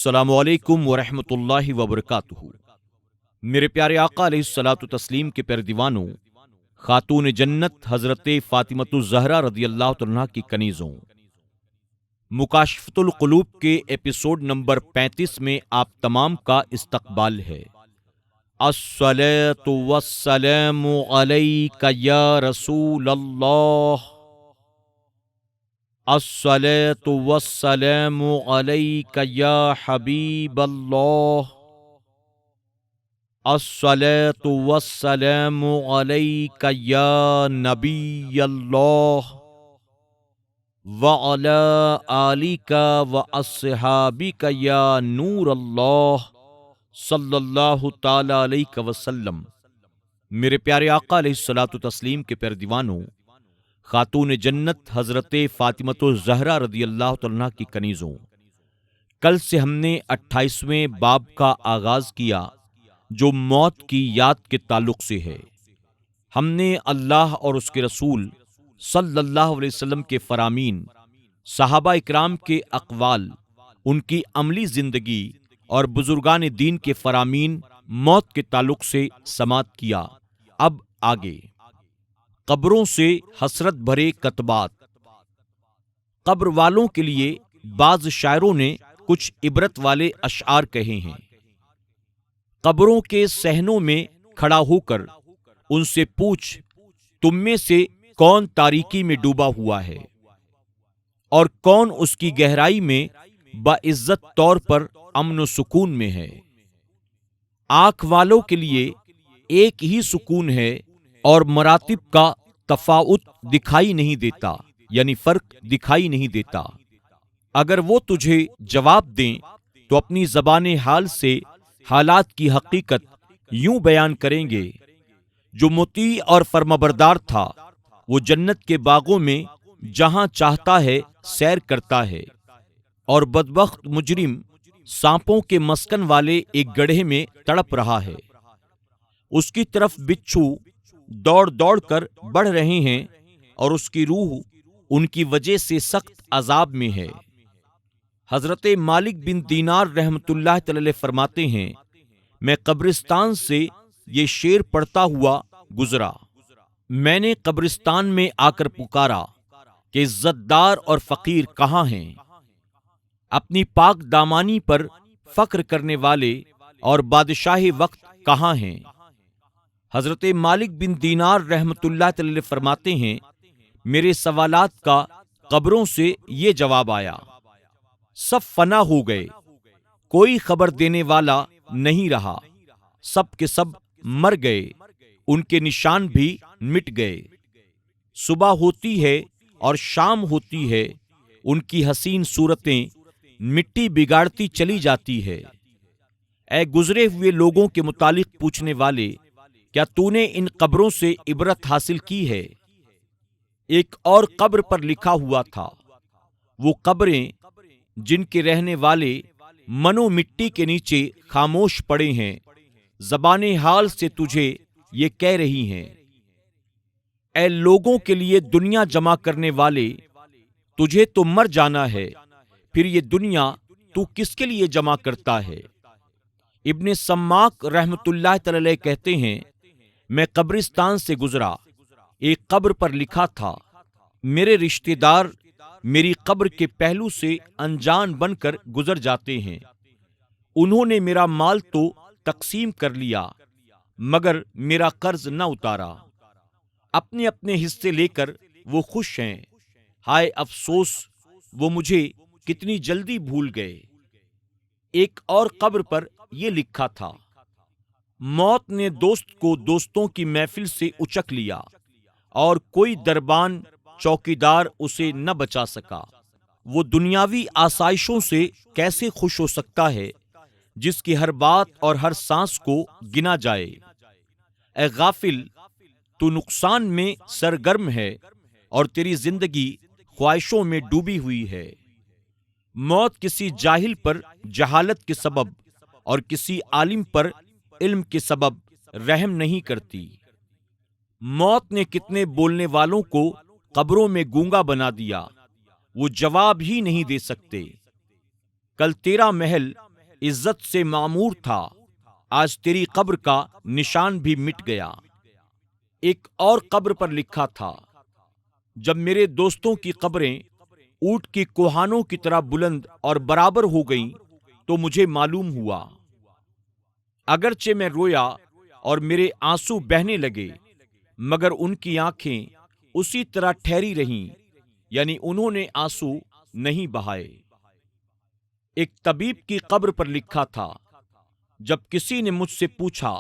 السلام علیکم ورحمۃ اللہ وبرکاتہ۔ میرے پیارے آقا علیہ الصلوۃ والتسلیم کے پیارے دیوانوں، خاتون جنت حضرت فاطمۃ الزہرا رضی اللہ عنہا کی کنیزوں، مکاشفۃ القلوب کے ایپیسوڈ نمبر 35 میں آپ تمام کا استقبال ہے۔ الصلاۃ والسلام علیک یا رسول اللہ، الصلاۃ والسلام علیک یا حبیب اللہ، الصلاۃ والسلام علیک یا نبی اللہ، وعلی آلک واصحابک یا نور اللہ صلی اللہ تعالی علیہ وسلم۔ میرے پیارے آقا علیہ الصلوۃ والتسلیم کے پیارے دیوانوں، خاتون جنت حضرت فاطمۃ الزہرا رضی اللہ عنہا کی کنیزوں، کل سے ہم نے 28ویں باب کا آغاز کیا جو موت کی یاد کے تعلق سے ہے۔ ہم نے اللہ اور اس کے رسول صلی اللہ علیہ وسلم کے فرامین، صحابہ اکرام کے اقوال، ان کی عملی زندگی اور بزرگان دین کے فرامین موت کے تعلق سے سماعت کیا۔ اب آگے قبروں سے حسرت بھرے کتبات۔ قبر والوں کے لیے بعض شاعروں نے کچھ عبرت والے اشعار کہے ہیں۔ قبروں کے صحنوں میں کھڑا ہو کر ان سے پوچھ، تم میں سے کون تاریکی میں ڈوبا ہوا ہے اور کون اس کی گہرائی میں باعزت طور پر امن و سکون میں ہے۔ آنکھ والوں کے لیے ایک ہی سکون ہے اور مراتب کا تفاوت دکھائی نہیں دیتا، یعنی فرق دکھائی نہیں دیتا۔ اگر وہ تجھے جواب دیں تو اپنی زبان حال سے حالات کی حقیقت یوں بیان کریں گے، جو مطیع اور فرمانبردار تھا وہ جنت کے باغوں میں جہاں چاہتا ہے سیر کرتا ہے، اور بدبخت مجرم سانپوں کے مسکن والے ایک گڑھے میں تڑپ رہا ہے۔ اس کی طرف بچھو دوڑ دوڑ کر بڑھ رہے ہیں اور اس کی روح ان کی وجہ سے سخت عذاب میں ہے۔ حضرت مالک بن دینار رحمۃ اللہ تعالی فرماتے ہیں، میں قبرستان سے یہ شعر پڑھتا ہوا گزرا۔ میں نے قبرستان میں آ کر پکارا کہ عزت دار اور فقیر کہاں ہیں؟ اپنی پاک دامانی پر فخر کرنے والے اور بادشاہ وقت کہاں ہیں؟ حضرت مالک بن دینار رحمۃ اللہ تعالی فرماتے ہیں، میرے سوالات کا قبروں سے یہ جواب آیا، سب فنا ہو گئے، کوئی خبر دینے والا نہیں رہا، سب کے سب مر گئے، ان کے نشان بھی مٹ گئے۔ صبح ہوتی ہے اور شام ہوتی ہے، ان کی حسین صورتیں مٹی بگاڑتی چلی جاتی ہے۔ اے گزرے ہوئے لوگوں کے متعلق پوچھنے والے، کیا تو نے ان قبروں سے عبرت حاصل کی ہے؟ ایک اور قبر پر لکھا ہوا تھا، وہ قبریں جن کے رہنے والے منو مٹی کے نیچے خاموش پڑے ہیں، زبان حال سے تجھے یہ کہہ رہی ہیں، اے لوگوں کے لیے دنیا جمع کرنے والے، تجھے تو مر جانا ہے، پھر یہ دنیا تو کس کے لیے جمع کرتا ہے؟ ابن سماک رحمت اللہ تعالی کہتے ہیں، میں قبرستان سے گزرا، ایک قبر پر لکھا تھا، میرے رشتہ دار میری قبر کے پہلو سے انجان بن کر گزر جاتے ہیں، انہوں نے میرا مال تو تقسیم کر لیا مگر میرا قرض نہ اتارا، اپنے اپنے حصے لے کر وہ خوش ہیں، ہائے افسوس وہ مجھے کتنی جلدی بھول گئے۔ ایک اور قبر پر یہ لکھا تھا، موت نے دوست کو دوستوں کی محفل سے اچک لیا اور کوئی دربان چوکیدار اسے نہ بچا سکا۔ وہ دنیاوی آسائشوں سے کیسے خوش ہو سکتا ہے جس کی ہر بات اور ہر سانس کو گنا جائے؟ اے غافل، تو نقصان میں سرگرم ہے اور تیری زندگی خواہشوں میں ڈوبی ہوئی ہے۔ موت کسی جاہل پر جہالت کے سبب اور کسی عالم پر علم کے سبب رحم نہیں کرتی۔ موت نے کتنے بولنے والوں کو قبروں میں گونگا بنا دیا، وہ جواب ہی نہیں دے سکتے۔ کل تیرا محل عزت سے معمور تھا، آج تیری قبر کا نشان بھی مٹ گیا۔ ایک اور قبر پر لکھا تھا، جب میرے دوستوں کی قبریں اونٹ کی کوہانوں کی طرح بلند اور برابر ہو گئیں تو مجھے معلوم ہوا، اگرچہ میں رویا اور میرے آنسو بہنے لگے، مگر ان کی آنکھیں اسی طرح ٹھہری رہیں، یعنی انہوں نے آنسو نہیں بہائے۔ ایک طبیب کی قبر پر لکھا تھا، جب کسی نے مجھ سے پوچھا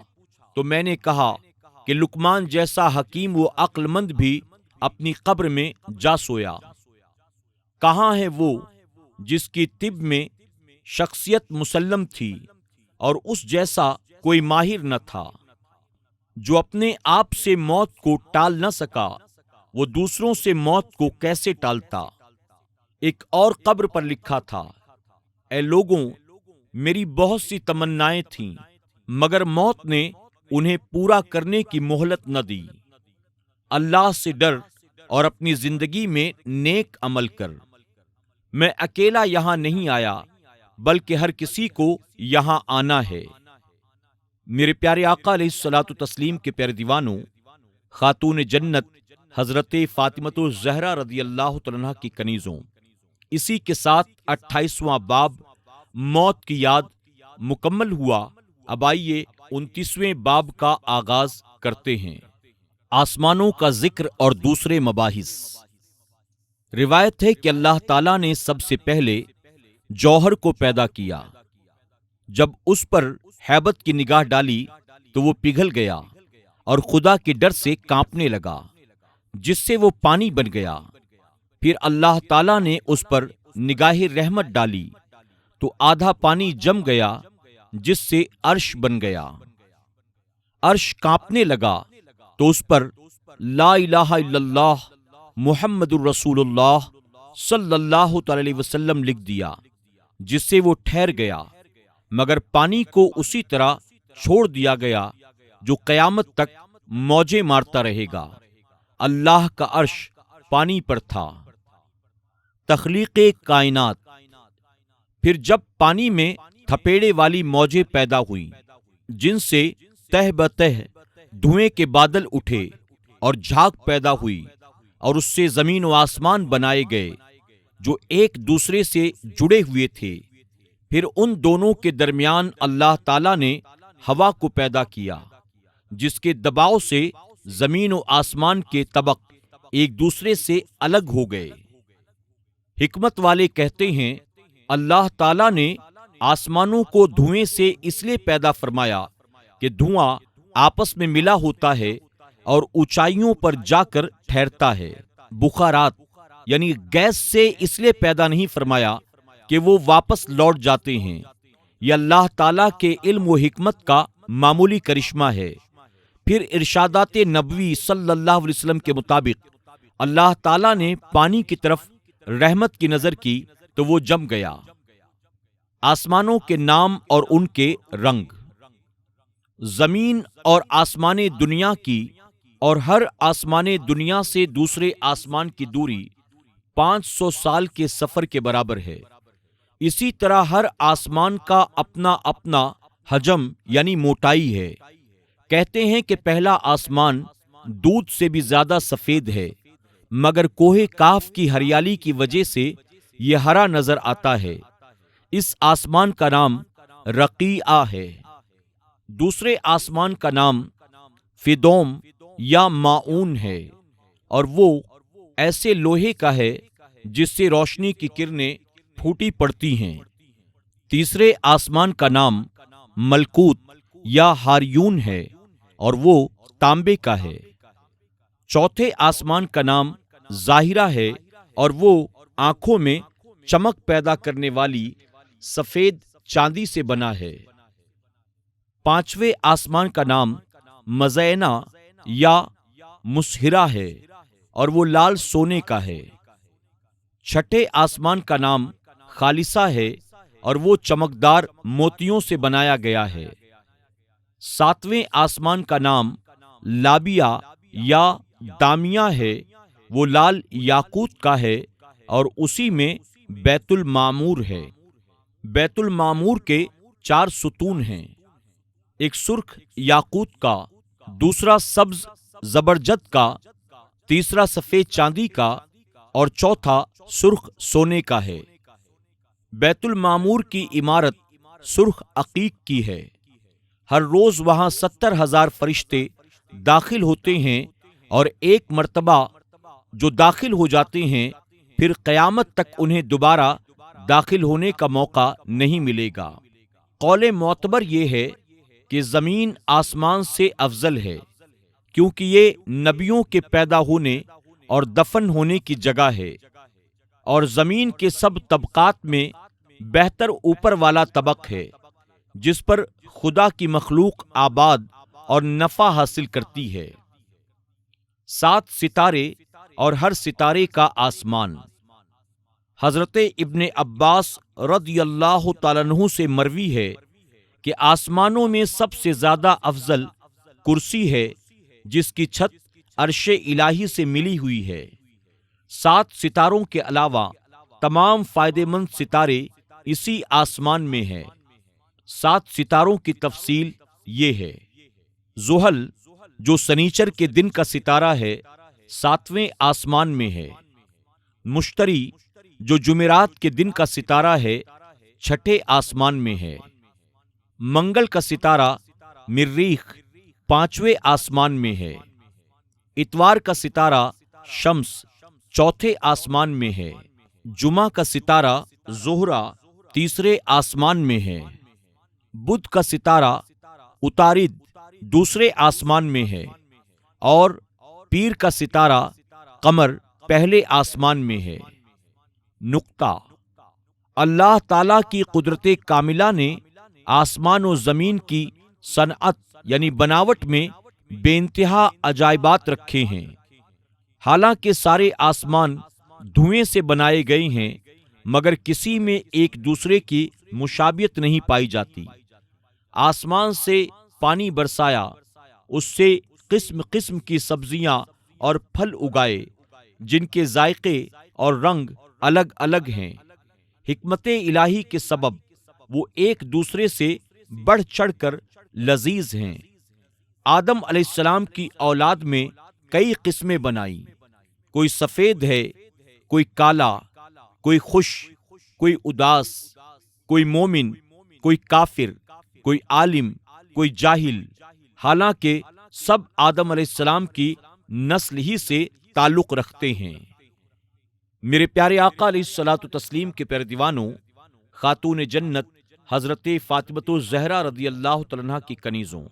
تو میں نے کہا کہ لقمان جیسا حکیم و عقل مند بھی اپنی قبر میں جا سویا۔ کہاں ہے وہ جس کی طب میں شخصیت مسلم تھی اور اس جیسا کوئی ماہر نہ تھا؟ جو اپنے آپ سے موت کو ٹال نہ سکا، وہ دوسروں سے موت کو کیسے ٹالتا؟ ایک اور قبر پر لکھا تھا، اے لوگوں، میری بہت سی تمنائیں تھیں، مگر موت نے انہیں پورا کرنے کی مہلت نہ دی۔ اللہ سے ڈر اور اپنی زندگی میں نیک عمل کر۔ میں اکیلا یہاں نہیں آیا، بلکہ ہر کسی کو یہاں آنا ہے۔ میرے پیارے آقا علیہ الصلوۃ والتسلیم کے پیارے دیوانوں، خاتون جنت حضرت فاطمۃ الزہرا رضی اللہ تعالیٰ عنہا کی کنیزوں، اسی کے ساتھ 28واں باب موت کی یاد مکمل ہوا۔ اب آئیے 29ویں باب کا آغاز کرتے ہیں۔ آسمانوں کا ذکر اور دوسرے مباحث۔ روایت ہے کہ اللہ تعالیٰ نے سب سے پہلے جوہر کو پیدا کیا۔ جب اس پر ہیبت کی نگاہ ڈالی تو وہ پگھل گیا اور خدا کے ڈر سے کانپنے لگا، جس سے وہ پانی بن گیا۔ پھر اللہ تعالیٰ نے اس پر نگاہ رحمت ڈالی تو آدھا پانی جم گیا، جس سے عرش بن گیا۔ عرش کانپنے لگا تو اس پر لا الہ الا اللہ محمد الرسول اللہ صلی اللہ تعالی علیہ وسلم لکھ دیا، جس سے وہ ٹھہر گیا، مگر پانی کو اسی طرح چھوڑ دیا گیا جو قیامت تک موجیں مارتا رہے گا۔ اللہ کا عرش پانی پر تھا۔ تخلیق کائنات۔ پھر جب پانی میں تھپیڑے والی موجیں پیدا ہوئیں، جن سے تہ بتہ دھوئیں کے بادل اٹھے اور جھاگ پیدا ہوئی، اور اس سے زمین و آسمان بنائے گئے جو ایک دوسرے سے جڑے ہوئے تھے، پھر ان دونوں کے درمیان اللہ تعالیٰ نے ہوا کو پیدا کیا، جس کے دباؤ سے زمین و آسمان کے طبق ایک دوسرے سے الگ ہو گئے۔ حکمت والے کہتے ہیں، اللہ تعالیٰ نے آسمانوں کو دھوئیں سے اس لیے پیدا فرمایا کہ دھواں آپس میں ملا ہوتا ہے اور اونچائیوں پر جا کر ٹھہرتا ہے۔ بخارات یعنی گیس سے اس لیے پیدا نہیں فرمایا کہ وہ واپس لوٹ جاتے ہیں۔ یہ اللہ تعالیٰ کے علم و حکمت کا معمولی کرشمہ ہے۔ پھر ارشادات نبوی صلی اللہ علیہ وسلم کے مطابق اللہ تعالیٰ نے پانی کی طرف رحمت کی نظر کی تو وہ جم گیا۔ آسمانوں کے نام اور ان کے رنگ۔ زمین اور آسمان دنیا کی اور ہر آسمان دنیا سے دوسرے آسمان کی دوری 500 سال کے سفر کے برابر ہے۔ اسی طرح ہر آسمان کا اپنا اپنا حجم یعنی موٹائی ہے۔ کہتے ہیں کہ پہلا آسمان دودھ سے بھی زیادہ سفید ہے، مگر کوہ کاف کی ہریالی کی وجہ سے یہ ہرا نظر آتا ہے۔ اس آسمان کا نام رقیعہ ہے۔ دوسرے آسمان کا نام فدوم یا ماعون ہے، اور وہ ایسے لوہے کا ہے جس سے روشنی کی کرنیں پھوٹی پڑتی ہیں۔ تیسرے آسمان کا نام ملکوت یا ہاریون ہے، اور وہ تانبے کا ہے۔ چوتھے آسمان کا نام ظاہرہ ہے، اور وہ آنکھوں میں چمک پیدا کرنے والی سفید چاندی سے بنا ہے۔ پانچویں آسمان کا نام مزینہ یا مسہرہ ہے، اور وہ لال سونے کا ہے۔ چھٹے آسمان کا نام خالصہ ہے، اور وہ چمکدار موتیوں سے بنایا گیا ہے۔ ساتویں آسمان کا نام لابیہ یا دامیہ ہے، وہ لال یاقوت کا ہے، اور اسی میں بیت المعمور ہے۔ بیت المعمور کے 4 ستون ہیں، ایک سرخ یاقوت کا، دوسرا سبز زبرجد کا، تیسرا سفید چاندی کا اور چوتھا سرخ سونے کا ہے۔ بیت المعمور کی عمارت سرخ عقیق کی ہے۔ ہر روز وہاں 70,000 فرشتے داخل ہوتے ہیں اور ایک مرتبہ جو داخل ہو جاتے ہیں پھر قیامت تک انہیں دوبارہ داخل ہونے کا موقع نہیں ملے گا۔ قول معتبر یہ ہے کہ زمین آسمان سے افضل ہے، کیونکہ یہ نبیوں کے پیدا ہونے اور دفن ہونے کی جگہ ہے، اور زمین کے سب طبقات میں بہتر اوپر والا طبق ہے، جس پر خدا کی مخلوق آباد اور نفع حاصل کرتی ہے۔ 7 ستارے اور ہر ستارے کا آسمان۔ حضرت ابن عباس رضی اللہ تعالیٰ عنہ سے مروی ہے کہ آسمانوں میں سب سے زیادہ افضل کرسی ہے، جس کی چھت عرش الہی سے ملی ہوئی ہے۔ 7 ستاروں کے علاوہ تمام فائدہ مند ستارے اسی آسمان میں ہیں۔ 7 ستاروں کی تفصیل یہ ہے: زحل جو سنیچر کے دن کا ستارہ ہے، 7ویں آسمان میں ہے۔ مشتری جو جمعرات کے دن کا ستارہ ہے، 6 آسمان میں ہے۔ منگل کا ستارہ مریخ 5ویں آسمان میں ہے۔ اتوار کا ستارہ شمس 4تھے آسمان میں ہے۔ جمعہ کا ستارہ زہرہ 3رے آسمان میں ہے۔ بدھ کا ستارہ اتارد 2 آسمان میں ہے، اور پیر کا ستارہ قمر 1 آسمان میں ہے۔ نقطہ: اللہ تعالیٰ کی قدرت کاملہ نے آسمان و زمین کی صنعت یعنی بناوٹ میں بے انتہا عجائبات رکھے ہیں۔ حالانکہ سارے آسمان دھوئیں سے بنائے گئے ہیں، مگر کسی میں ایک دوسرے کی مشابہت نہیں پائی جاتی۔ آسمان سے پانی برسایا، اس سے قسم قسم کی سبزیاں اور پھل اگائے، جن کے ذائقے اور رنگ الگ الگ ہیں۔ حکمت الہی کے سبب وہ ایک دوسرے سے بڑھ چڑھ کر لذیذ ہیں۔ آدم علیہ السلام کی اولاد میں کئی قسمیں بنائی، کوئی سفید ہے، کوئی کالا، کوئی خوش، کوئی اداس، کوئی مومن، کوئی کافر، کوئی عالم، کوئی جاہل، حالانکہ سب آدم علیہ السلام کی نسل ہی سے تعلق رکھتے ہیں۔ میرے پیارے آقا علیہ الصلوۃ والتسلیم کے پیارے دیوانوں، خاتون جنت حضرت فاطمۃ الزہرا رضی اللہ تعالیٰ عنہا کی کنیزوں،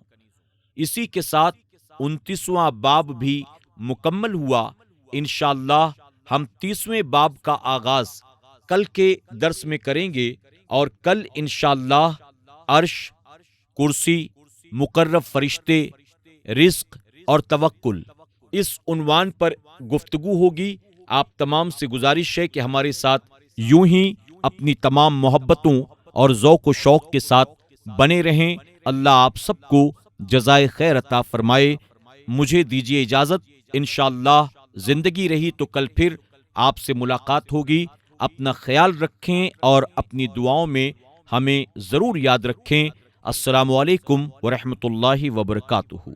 اسی کے ساتھ 29واں باب بھی مکمل ہوا۔ انشاءاللہ ہم 30ویں باب کا آغاز کل کے درس میں کریں گے، اور کل انشاءاللہ عرش، کرسی، مقرب فرشتے، رزق اور توکل، اس عنوان پر گفتگو ہوگی۔ آپ تمام سے گزارش ہے کہ ہمارے ساتھ یوں ہی اپنی تمام محبتوں اور ذوق و شوق کے ساتھ بنے رہیں۔ اللہ آپ سب کو جزائے خیر عطا فرمائے۔ مجھے دیجیے اجازت، انشاءاللہ زندگی رہی تو کل پھر آپ سے ملاقات ہوگی۔ اپنا خیال رکھیں اور اپنی دعاؤں میں ہمیں ضرور یاد رکھیں۔ السلام علیکم ورحمۃ اللہ وبرکاتہ۔